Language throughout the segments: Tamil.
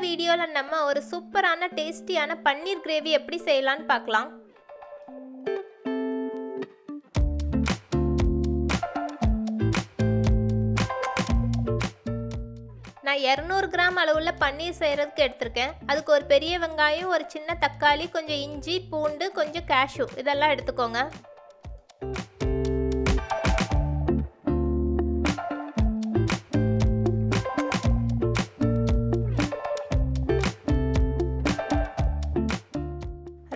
வீடியோவில் நம்ம ஒரு சூப்பரான டேஸ்டியான பன்னீர் கிரேவி எப்படி செய்யலான்னு பார்க்கலாம். நான் 200 கிராம் அளவுள்ள பன்னீர் செய்கிறதுக்கு எடுத்திருக்கேன். அதுக்கு ஒரு பெரிய வெங்காயம், ஒரு சின்ன தக்காளி, கொஞ்சம் இஞ்சி, பூண்டு, கொஞ்சம் கேஷ்யூ இதெல்லாம் எடுத்துக்கோங்க.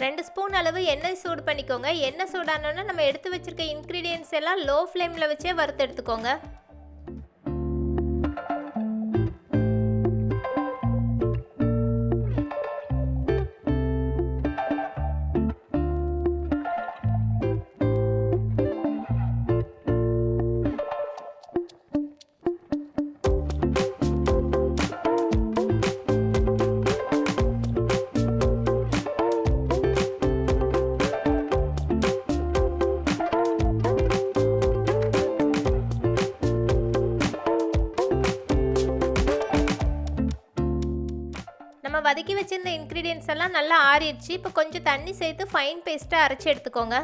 ரெண்டு ஸ்பூன் அளவு எண்ணெய் சூடு பண்ணிக்கோங்க. எண்ணெய் சூடானோன்னா நம்ம எடுத்து வச்சிருக்க இன்க்ரீடியன்ட்ஸ் எல்லாம் லோ ஃப்ளேமில் வச்சே வறுத்து எடுத்துக்கோங்க. நம்ம வதக்கி வச்சிருந்த இன்க்ரீடியன்ட்ஸ் எல்லாம் நல்லா ஆறிடுச்சு. இப்போ கொஞ்சம் தண்ணி சேர்த்து ஃபைன் பேஸ்ட்டாக அரைச்சி எடுத்துக்கோங்க.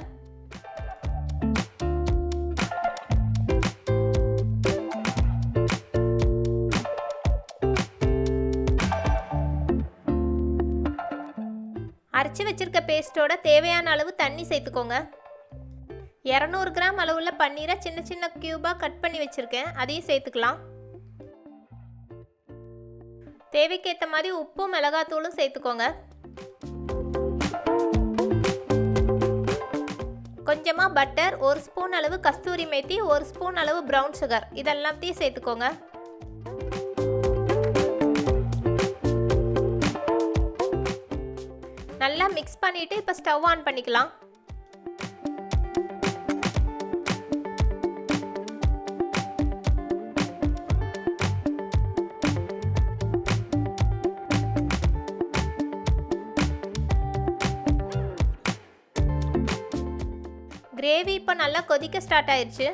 அரைச்சி வச்சிருக்க பேஸ்ட்டோட தேவையான அளவு தண்ணி சேர்த்துக்கோங்க. 200 கிராம் அளவுள்ள பன்னீரை சின்ன சின்ன கியூபாக கட் பண்ணி வச்சுருக்கேன், அதையும் சேர்த்துக்கலாம். தேவைக்கேற்ற மாதிரி உப்பும் மிளகாத்தூளும் சேர்த்துக்கோங்க. கொஞ்சமாக பட்டர், 1 ஸ்பூன் அளவு கஸ்தூரி மேத்தி, 1 ஸ்பூன் அளவு ப்ரௌன் சுகர் இதெல்லாத்தையும் சேர்த்துக்கோங்க. நல்லா மிக்ஸ் பண்ணிவிட்டு இப்போ ஸ்டவ் ஆன் பண்ணிக்கலாம். கிரேவி இப்போ நல்லா கொதிக்க ஸ்டார்ட் ஆயிடுச்சு.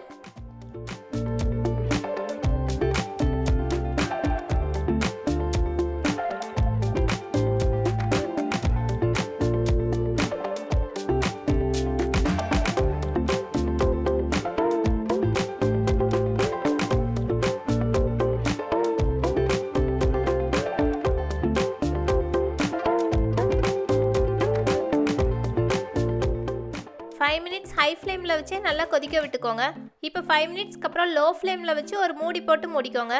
மினிட்ஸ் ஹை ஃப்ளேமில் வச்சு நல்லா கொதிக்க விட்டுக்கோங்க. இப்போ 5 மினிட்ஸ்க்கு அப்புறம் லோ ஃப்ளேமில் வச்சு ஒரு மூடி போட்டு மூடிக்கோங்க.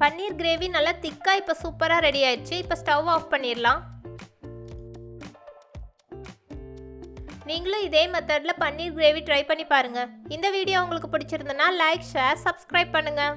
பன்னீர் கிரேவி நல்லா திக்காக இப்போ சூப்பராக ரெடி ஆயிடுச்சு. இப்போ ஸ்டவ் ஆஃப் பண்ணிடலாம். நீங்களும் இதே மெத்தடில் பன்னீர் கிரேவி ட்ரை பண்ணி பாருங்கள். இந்த வீடியோ உங்களுக்கு பிடிச்சிருந்தனா லைக், ஷேர், சப்ஸ்கிரைப் பண்ணுங்கள்.